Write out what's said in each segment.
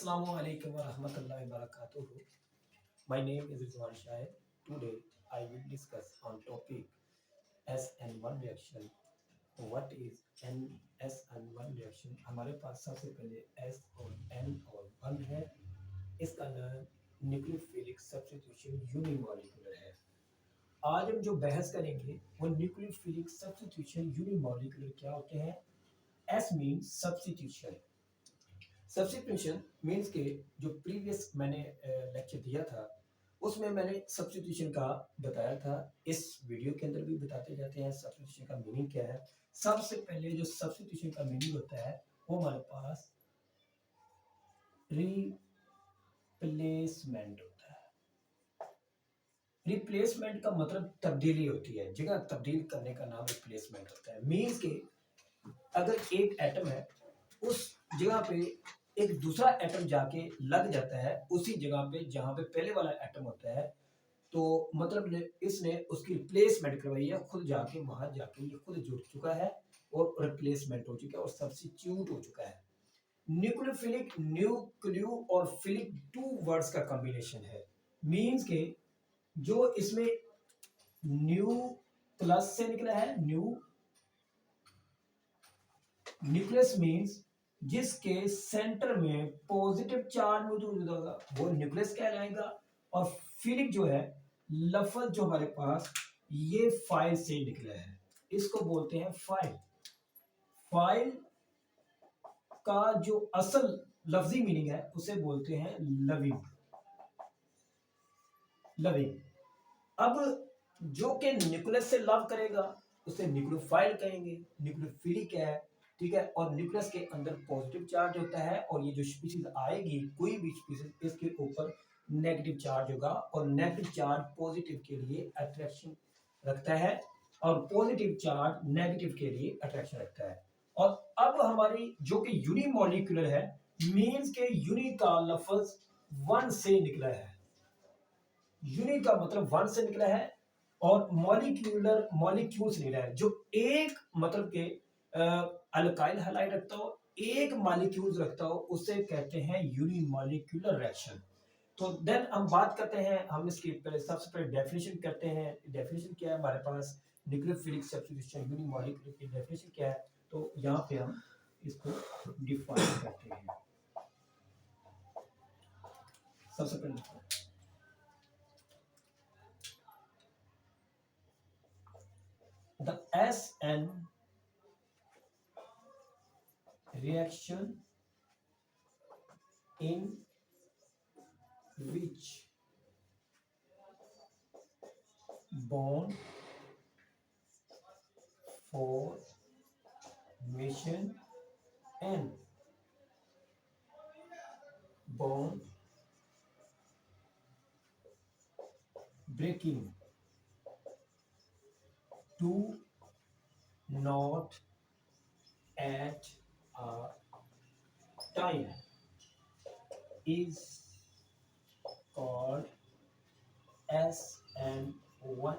Assalamu alaikum wa rahmatullahi wa barakatuh. My name is Rizwan Shahid. Today I will discuss on topic SN1 reaction. What is SN1 reaction? हमारे पास सबसे पहले S और N और 1 है। इसका नाम nucleophilic substitution unimolecular है। आज हम जो बहस करेंगे वो न्यूक्लियोफिलिक सब्स्टिट्यूशन यूनिमॉलिक्यूलर क्या होते हैं। S means substitution. Substitution means के जो प्रीवियस मैंने लेक्चर दिया था उसमें मैंने सब्स्टिट्यूशन का बताया था। इस वीडियो के अंदर भी बताते जाते हैं सब्स्टिट्यूशन का मीनिंग क्या है। सबसे पहले जो सब्स्टिट्यूशन का मीनिंग होता है वो हमारे पास रिप्लेसमेंट होता है। रिप्लेसमेंट का मतलब तब्दीली होती है, जगह तब्दील करने का नाम रिप्लेसमेंट होता है। मीन्स के अगर एक एटम है उस जगह पे एक दूसरा एटम जाके लग जाता है उसी जगह पे जहां पे पहले वाला एटम होता है, तो मतलब इसने उसकी रिप्लेसमेंट करवाई है, खुद जाके वहां जाके ये खुद जुड़ चुका है और रिप्लेसमेंट हो चुका है और सब्स्टिट्यूट हो चुका है। न्यूक्लियोफिलिक न्यूक्लियो और फिलिक टू वर्ड्स का कॉम्बिनेशन है। मींस के जो इसमें न्यू प्लस से निकला है, न्यूक्लियस मींस जिसके सेंटर में पॉजिटिव चार्ज मौजूद होगा वो न्यूक्लियस कहलाएगा। और फिलिक जो है लफ्ज जो हमारे पास ये फाइल से निकला है, इसको बोलते हैं फाइल। फाइल का जो असल लफ्जी मीनिंग है उसे बोलते हैं लविंग। अब जो कि न्यूक्लियस से लव करेगा उसे न्यूक्लियोफाइल कहेंगे। न्यूक्लियोफिलिक है, ठीक है। और न्यूक्लियस के अंदर पॉजिटिव चार्ज होता है और ये जो स्पीशीज आएगी कोई भी स्पीशीज इसके ऊपर नेगेटिव चार्ज होगा और नेगेटिव चार्ज पॉजिटिव के लिए अट्रैक्शन रखता है और पॉजिटिव चार्ज नेगेटिव के लिए अट्रैक्शन रखता है। और अब हमारी जो कि यूनिमॉलिक्यूलर है, मींस के यूनि का लफ्ज वन से निकला है। यूनि का मतलब वन से निकला है और मॉलिक्यूलर मॉलिक्यूल से निकला है। जो एक मतलब के अल्काइल हैलाइड रखता हो, एक मॉलिक्यूल रखता हो, उसे कहते हैं यूनिमॉलिक्यूलर रिएक्शन। तो देन हम बात करते हैं, हम इसकी पहले सबसे पहले डेफिनेशन करते हैं। डेफिनेशन क्या है हमारे पास न्यूक्लियोफिलिक सब्स्टिट्यूशन यूनिमॉलिक्यूलर की डेफिनेशन क्या है, तो यहाँ पे हम इसको डिफाइन करते हैं। सबसे पहले the SN reaction in which bond formation and bond breaking do not at a time is called SN1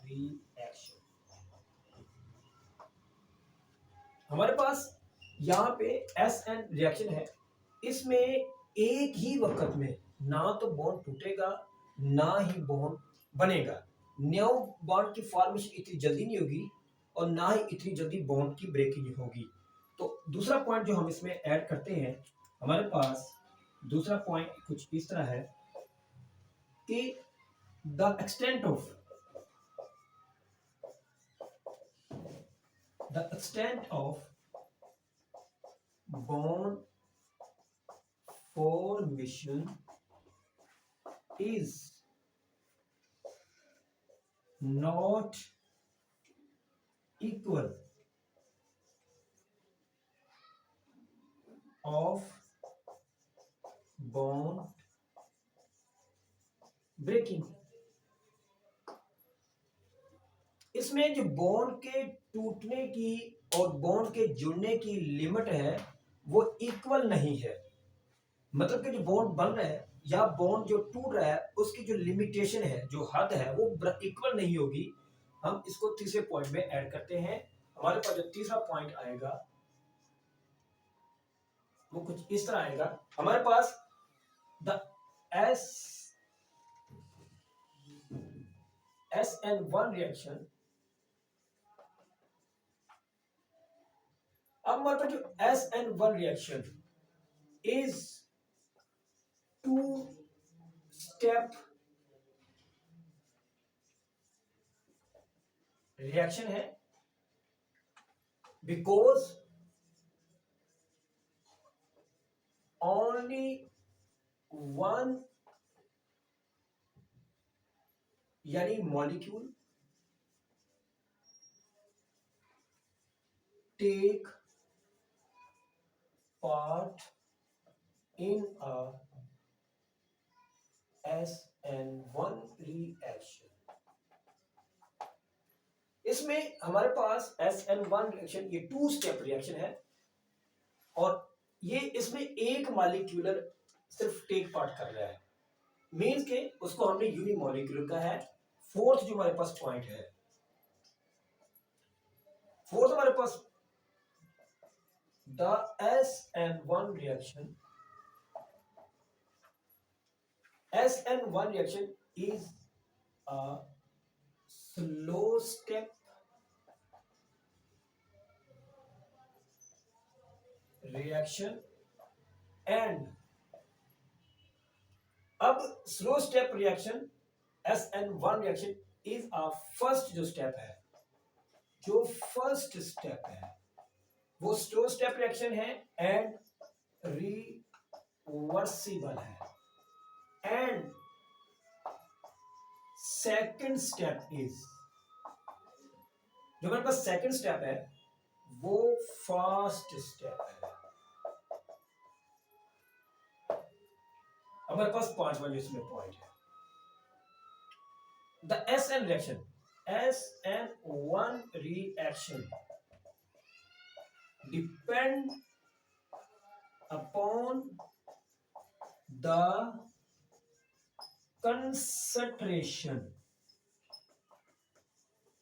reaction। हमारे पास यहाँ पे SN रिएक्शन है, इसमें एक ही वक्त में ना तो बॉन्ड टूटेगा ना ही बॉन्ड बनेगा। न्यू बॉन्ड की फॉर्मेशन इतनी जल्दी नहीं होगी और ना ही इतनी जल्दी बॉन्ड की ब्रेकिंग होगी। तो दूसरा पॉइंट जो हम इसमें ऐड करते हैं, हमारे पास दूसरा पॉइंट कुछ इस तरह है कि the extent of bond formation is not equal of bond breaking। इसमें जो बॉन्ड के टूटने की और बॉन्ड के जुड़ने की लिमिट है वो इक्वल नहीं है। मतलब कि जो बॉन्ड बन रहा है या बॉन्ड जो टूट रहा है उसकी जो लिमिटेशन है, जो हद है, वो इक्वल नहीं होगी। हम इसको तीसरे पॉइंट में ऐड करते हैं। हमारे पास जो तीसरा पॉइंट आएगा वो कुछ इस तरह आएगा। हमारे पास द एस SN1 रिएक्शन, अब हमारे पास जो SN1 reaction is two step reaction है, बिकॉज only one यानी molecule take part in a SN1 reaction. इसमें हमारे पास SN1 रिएक्शन ये टू स्टेप रिएक्शन है और ये इसमें एक मॉलिक्यूलर सिर्फ टेक पार्ट कर रहा है, मीन्स के उसको हमने यूनिमॉलिक्यूलर का है। फोर्थ जो हमारे पास पॉइंट है, फोर्थ हमारे पास the SN1 reaction, SN1 reaction is a slow step reaction and अब slow step reaction SN1 reaction is a first जो स्टेप है, जो फर्स्ट स्टेप है वो स्लो स्टेप रिएक्शन है एंड रिवर्सिबल है। एंड सेकंड स्टेप इज, जो हमारे पास सेकंड स्टेप है वो फास्ट स्टेप है। हमारे पास पांचवा जो इसमें पॉइंट है, the SN reaction, SN1 reaction depend upon the concentration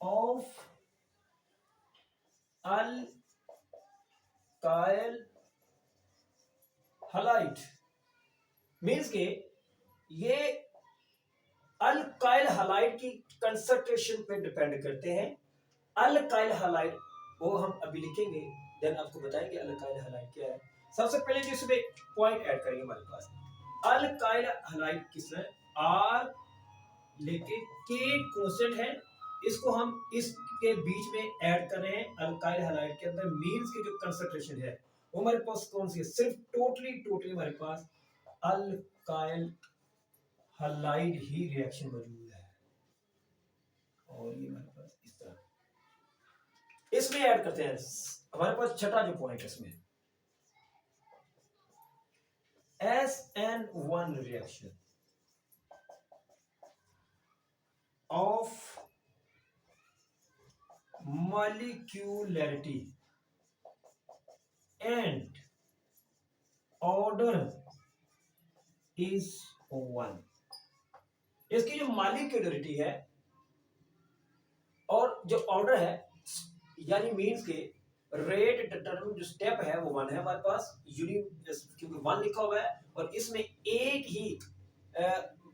of alkyl halide, means के ये अल्काइल हलाइड की कंसंट्रेशन पे डिपेंड करते हैं। अल्काइल हलाइड वो हम अभी लिखेंगे, देन आपको बताएंगे अल्काइल हलाइड क्या है। सबसे पहले जो इसमें पॉइंट ऐड करेंगे हमारे पास, अल्काइल हलाइड किसमें आर लेके के कांस्टेंट है, इसको हम इसके बीच में ऐड कर रहे हैं अल्काइल हलाइड के अंदर, मींस की जो कंसंट्रेशन है वो हमारे पास कौन सी है, सिर्फ टोटली हमारे पास अल्काइल हलाइड ही रिएक्शन मौजूद है। और ये हमारे पास इस तरह इसमें ऐड करते हैं। हमारे पास छठा जो पॉइंट है इसमें SN1 reaction of molecularity and order is 1। इसकी जो मॉलिक्यूलरिटी है और जो ऑर्डर है यानी मीन्स के रेट डिटरमिन जो स्टेप है वो 1 है हमारे पास, क्योंकि 1 लिखा हुआ है और इसमें एक ही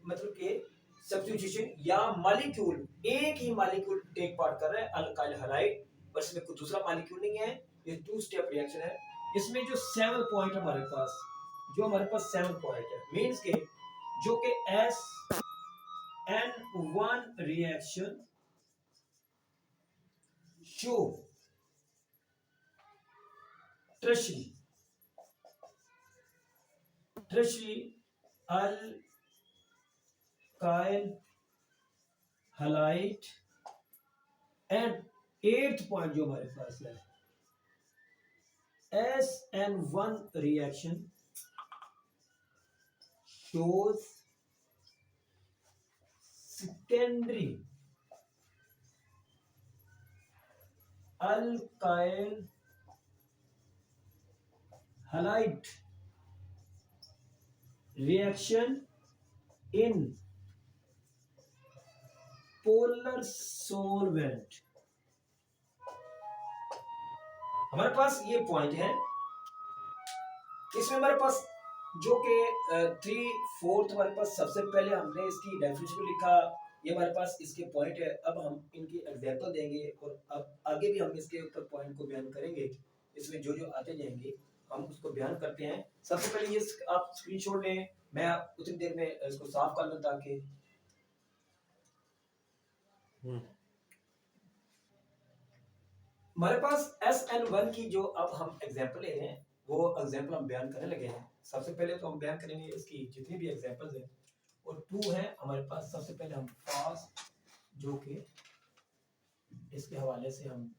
मतलब के सब्स्टिट्यूशन या मॉलिक्यूल, एक ही मॉलिक्यूल टेक पार्ट कर रहा है अल्काइल हलाइड, पर इसमें कोई दूसरा मॉलिक्यूल नहीं है, ये टू स्टेप रिएक्शन है। इसमें जो 7 पॉइंट हमारे पास, जो हमारे पास 7 पॉइंट है मींस के जो कि SN1 reaction show tertiary alkyl halide and 8th point जो हमारे पास है SN1 reaction shows secondary alkyl halide reaction in polar solvent। हमारे पास ये पॉइंट है इसमें हमारे पास जो कि 3/4 हमारे पास सबसे पहले हमने इसकी डेफिनेशन को लिखा, ये हमारे पास इसके पॉइंट है। अब हम इनकी एग्जांपल देंगे और अब आगे भी हम इसके ऊपर पॉइंट को बयान करेंगे। इसमें जो जो आते जाएंगे हम उसको बयान करते हैं। सबसे पहले ये आप स्क्रीनशॉट लें, मैं उतनी देर में इसको साफ कर लूं ताकि हमारे पास SN1 की जो अब हम एग्जांपल ले रहे हैं वो एग्जांपल हम बयान करने लगे हैं। सबसे पहले तो हम बयान करेंगे इसकी जितनी भी एग्जांपल्स हैं, और 2 है हमारे पास। सबसे पहले हम फास्ट जो कि इसके हवाले से हम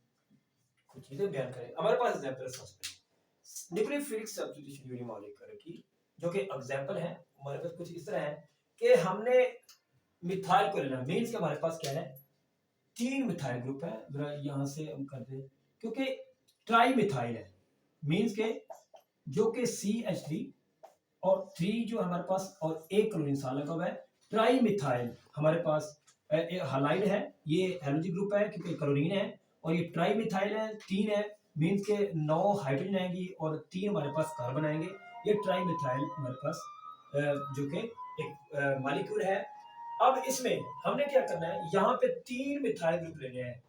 कुछ चीजें बयान करें। हमारे पास एग्जांपल है सबसे पहले न्यूक्लियोफिलिक सब्स्टिट्यूशन यूनिमॉलिक्यूलर की, जो कि एग्जांपल है हमारे पास कुछ इस तरह है कि हमने मिथाइल को लेना। मींस के हमारे पास क्या है, 3 मिथाइल ग्रुप है। जरा यहां से हम कर दें, क्योंकि ट्राई मिथाइल है। मींस के जो कि CH3 और 3 जो हमारे पास और एक क्लोरीन साथ लगा हुआ है। ट्राई मिथाइल हमारे पास हालाइड है, ये हेलोजन ग्रुप है क्योंकि क्लोरीन है, और ये ट्राई मिथाइल है, 3 है। मींस के 9 हाइड्रोजन आएंगी और 3 हमारे पास कार्बन आएंगे। ये ट्राई मिथाइल हमारे पास जो कि एक मॉलिक्यूल है। अब इसमें हमने क्या करना है, यहाँ पे 3 मिथाइल ग्रुप लेने हैं।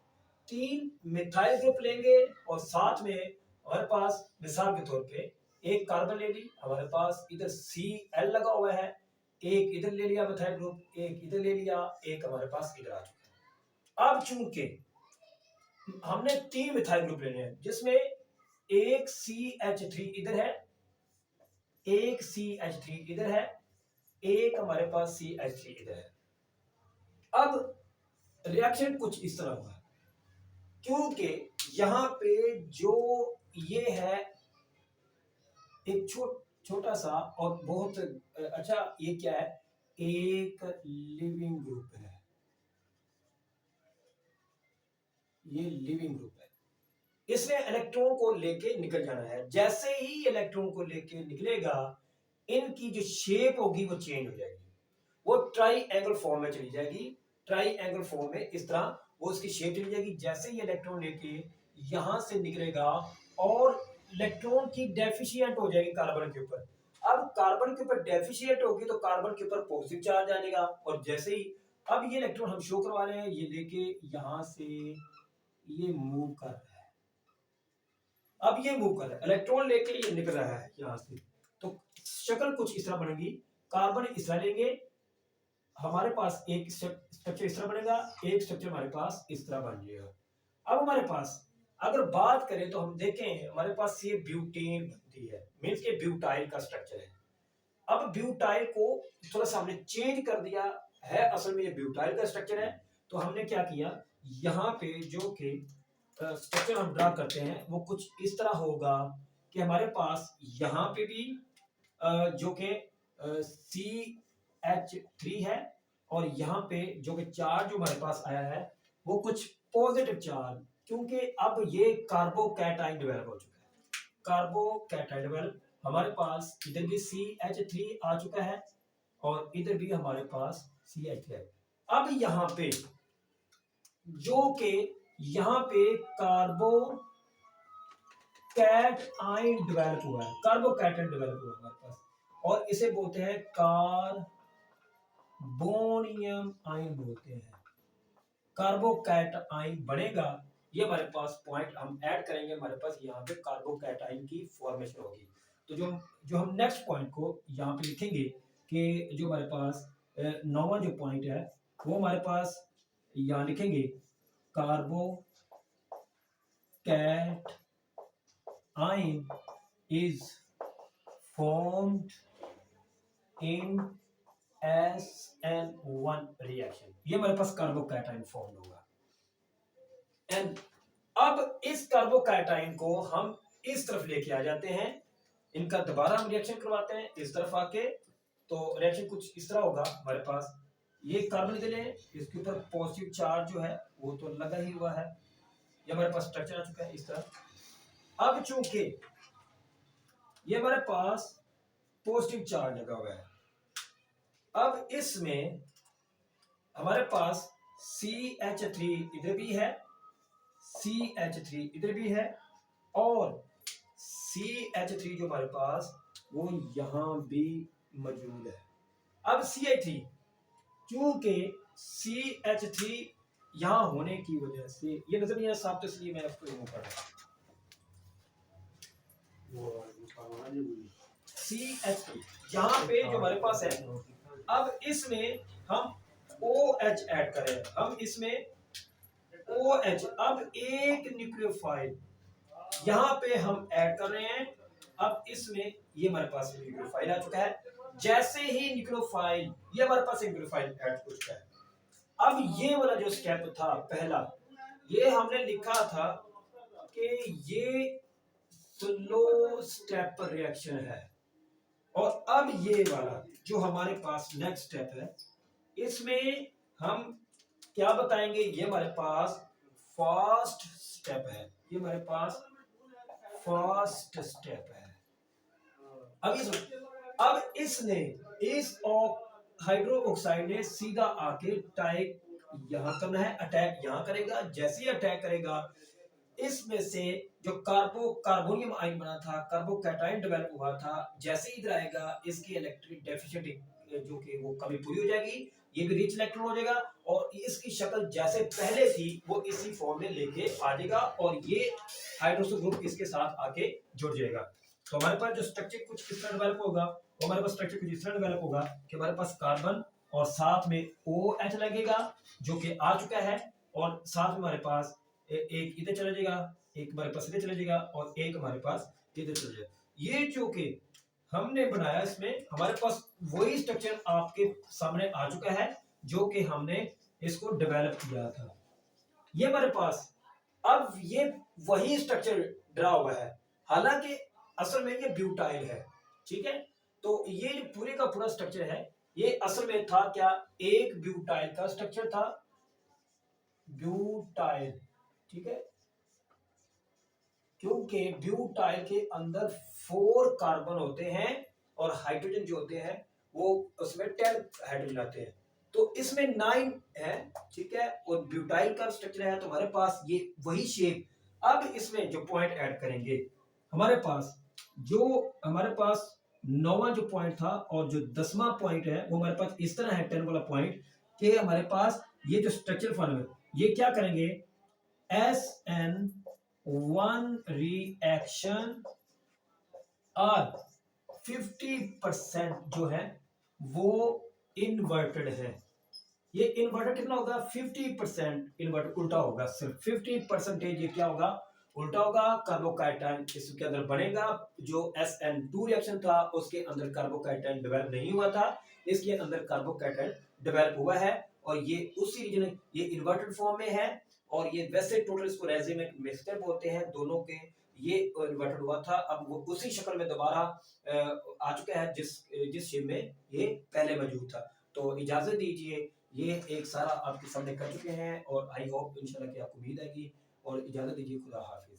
3 मिथाइल ग्रुप लेंगे और साथ में हमारे पास मिसाल के तौर पे एक कार्बन ले ली, हमारे पास इधर Cl लगा हुआ है, एक इधर ले लिया मिथाइल ग्रुप, एक इधर ले लिया, एक हमारे पास इधर आ चुका है। अब चूंकि हमने 3 मिथाइल ग्रुप लेने हैं जिसमें एक CH3 इधर है, एक CH3 इधर है, एक हमारे पास CH3 इधर है। अब रिएक्शन कुछ इस तरह होगा, क्योंकि यहां पे जो ये है एक छोटा सा और बहुत अच्छा, ये क्या है, एक लिविंग ग्रुप है। ये लिविंग ग्रुप है, इसने इलेक्ट्रॉन को लेके निकल जाना है। जैसे ही इलेक्ट्रॉन को लेके निकलेगा इनकी जो शेप होगी वो चेंज हो जाएगी, वो ट्राई एंगल फॉर्म में चली जाएगी। ट्राई एंगल फॉर्म में इस तरह वो उसकी शेप चली जाएगी। जैसे ही इलेक्ट्रॉन लेके यहां से निकलेगा और इलेक्ट्रॉन की डेफिशिएंट हो जाएगी कार्बन के ऊपर। अब कार्बन के ऊपर डेफिशिएंट होगी तो कार्बन के ऊपर पॉजिटिव चार्ज आ जाएगा, और जैसे ही अब ये इलेक्ट्रॉन हम शो करवा रहे हैं, ये लेके यहां से ये मूव कर रहा है। अब ये मूव कर रहा है, इलेक्ट्रॉन लेके ये निकल रहा है यहां से, तो शक्ल कुछ इस तरह बनेगी। कार्बन इस तरह लेंगे, हमारे पास एक स्ट्रक्चर इस तरह बनेगा, एक स्ट्रक्चर हमारे पास इस तरह बन जाएगा। अब हमारे पास अगर बात करें तो हम देखें हमारे पास ये ब्यूटेन बनती है, मींस के ब्यूटाइल का स्ट्रक्चर है। अब ब्यूटाइल को थोड़ा सा हमने चेंज कर दिया है, असल में ये ब्यूटाइल का स्ट्रक्चर है। तो हमने क्या किया, यहाँ पे जो कि स्ट्रक्चर हम ड्रा करते हैं वो कुछ इस तरह होगा कि हमारे पास यहाँ पे भी जो कि CH3 है, और यहाँ पे जो कि चार्ज जो हमारे पास आया है वो कुछ पॉजिटिव चार्ज, क्योंकि अब ये कार्बोकैटाइन डेवलप हो चुका है। कार्बोकैटाइन डेवलप हमारे पास इधर भी CH3 आ चुका है और इधर भी हमारे पास CH3 है। अब यहाँ पे जो कि यहाँ पे कार्बोकैटाइन डेवलप हुआ है, कार्बोकैटाइन डेवलप हुआ है हमारे पास, और इसे बोलते हैं कार्बोनियम आयन बोलते हैं। कार्बोकैटाइन बनेगा, ये हमारे पास पॉइंट हम ऐड करेंगे, हमारे पास यहाँ पे कार्बोकैटाइन की फॉर्मेशन होगी। तो जो हम नेक्स्ट पॉइंट को यहाँ पे लिखेंगे कि जो हमारे पास 9वां जो पॉइंट है वो हमारे पास यहाँ लिखेंगे, carbocation is formed in SN1 reaction. ये हमारे पास कार्बोकैटाइन फॉर्म होगा। एंड अब इस कार्बोकैटाइन को हम इस तरफ लेके आ जाते हैं, इनका दोबारा हम रिएक्शन करवाते हैं इस तरफ आके। तो रिएक्शन कुछ इस तरह होगा, हमारे पास ये कार्बन इधर है, इसके ऊपर पॉजिटिव चार्ज जो है वो तो लगा ही हुआ है, ये हमारे पास स्ट्रक्चर आ चुका है इस तरह। अब चूंकि ये हमारे पास पॉजिटिव चार्ज लगा हुआ है, अब इसमें हमारे पास CH3 इधर भी है, CH3 इधर भी है, और CH3 जो हमारे पास वो यहाँ भी मौजूद है। अब CH3, चूंकि CH3 यहाँ होने की वजह से ये नजर नहीं आ साफ, तो इसलिए मैं आपको रिमूव कर रहा हूँ। CH3 यहाँ पे जो हमारे पास है, अब इसमें हम OH ऐड करें, हम इसमें OH, अब एक न्यूक्लियोफाइल यहाँ पे हम ऐड कर रहे हैं। अब इसमें ये हमारे पास न्यूक्लियोफाइल आ चुका है। जैसे ही न्यूक्लियोफाइल, ये हमारे पास एक न्यूक्लियोफाइल ऐड हो चुका है। अब ये वाला जो स्टेप था पहला, ये हमने लिखा था कि ये स्लो स्टेप रिएक्शन है, और अब ये वाला जो हमारे पास नेक्स्ट स्टेप है, इसमें हम क्या बताएंगे, ये हमारे पास फास्ट स्टेप है, ये हमारे पास फास्ट स्टेप है। अब ये अब इसने इस हाइड्रो ऑक्साइड ने सीधा आके टाइप यहां करना है, अटैक यहां करेगा। जैसे ही अटैक करेगा, इसमें से जो कार्बोनियम आयन बना था, कार्बोकैटायन डेवलप हुआ था, जैसे ही इधर आएगा, इसकी इलेक्ट्रिक डेफिशिएंट जो कि वो कमी पूरी हो जाएगी, ये भी रिच इलेक्ट्रॉन हो जाएगा, और इसकी शक्ल जैसे पहले थी वो इसी फॉर्म में लेके आ जाएगा, और ये हाइड्रोक्सिल ग्रुप इसके साथ आके जुड़ जाएगा। तो हमारे पास जो स्ट्रक्चर कुछ इस तरह डेवलप होगा, वो हमारे पास स्ट्रक्चर कुछ इस तरह डेवलप होगा कि हमारे पास कार्बन और साथ में OH लगेगा, जो कि आ चुका है, और साथ में हमारे पास एक इधर चला जाएगा, एक हमारे पास इधर चला जाएगा, और एक हमारे पास इधर चला जाएगा। ये जो कि हमने बनाया, इसमें हमारे पास वही स्ट्रक्चर आपके सामने आ चुका है जो कि हमने इसको डेवलप किया था। ये हमारे पास अब ये वही स्ट्रक्चर ड्रा हुआ है, हालांकि असल में ये ब्यूटाइल है, ठीक है। तो ये पूरे का पूरा स्ट्रक्चर है, ये असल में था क्या, एक ब्यूटाइल का स्ट्रक्चर था, ब्यूटाइल, ठीक है। क्योंकि ब्यूटाइल के अंदर 4 कार्बन होते हैं, और हाइड्रोजन जो होते हैं वो उसमें 10 हाइड्रोजन आते हैं, तो इसमें 9 है, ठीक है। और ब्यूटाइल का स्ट्रक्चर है, तो हमारे पास ये वही शेप। अब इसमें जो पॉइंट ऐड करेंगे, हमारे पास हमारे पास 9वां जो पॉइंट था और जो 10वां पॉइंट है, वो हमारे पास इस तरह है, 10 वाला पॉइंट, कि हमारे पास ये जो स्ट्रक्चर फॉर्म है, ये क्या करेंगे, SN1 रिएक्शन और 50% जो है वो इन्वर्टेड है। ये इन्वर्टेड कितना होगा, 50% इन्वर्टेड, उल्टा होगा, सिर्फ 50% ये क्या होगा, उल्टा होगा। कार्बोकैटायन इसके अंदर बनेगा, जो SN2 रिएक्शन था उसके अंदर कार्बोकैटायन डेवलप नहीं हुआ था, इसके अंदर कार्बोकैटायन डेवलप हुआ है, और ये उसी रीजन, ये इन्वर्टेड फॉर्म में है, और ये वैसे टोटल इसको रेजिमिक मिक्सचर बोलते हैं दोनों के। ये इन्वर्टेड हुआ था, अब वो उसी शक्ल में दोबारा आ चुका है जिस शेप में ये पहले मौजूद था। तो इजाजत दीजिए, ये एक सारा आपके सामने कर चुके हैं, और आई होप इंशाल्लाह कि आपको उम्मीद आएगी, और इजाजत दीजिए, खुदा हाफिज।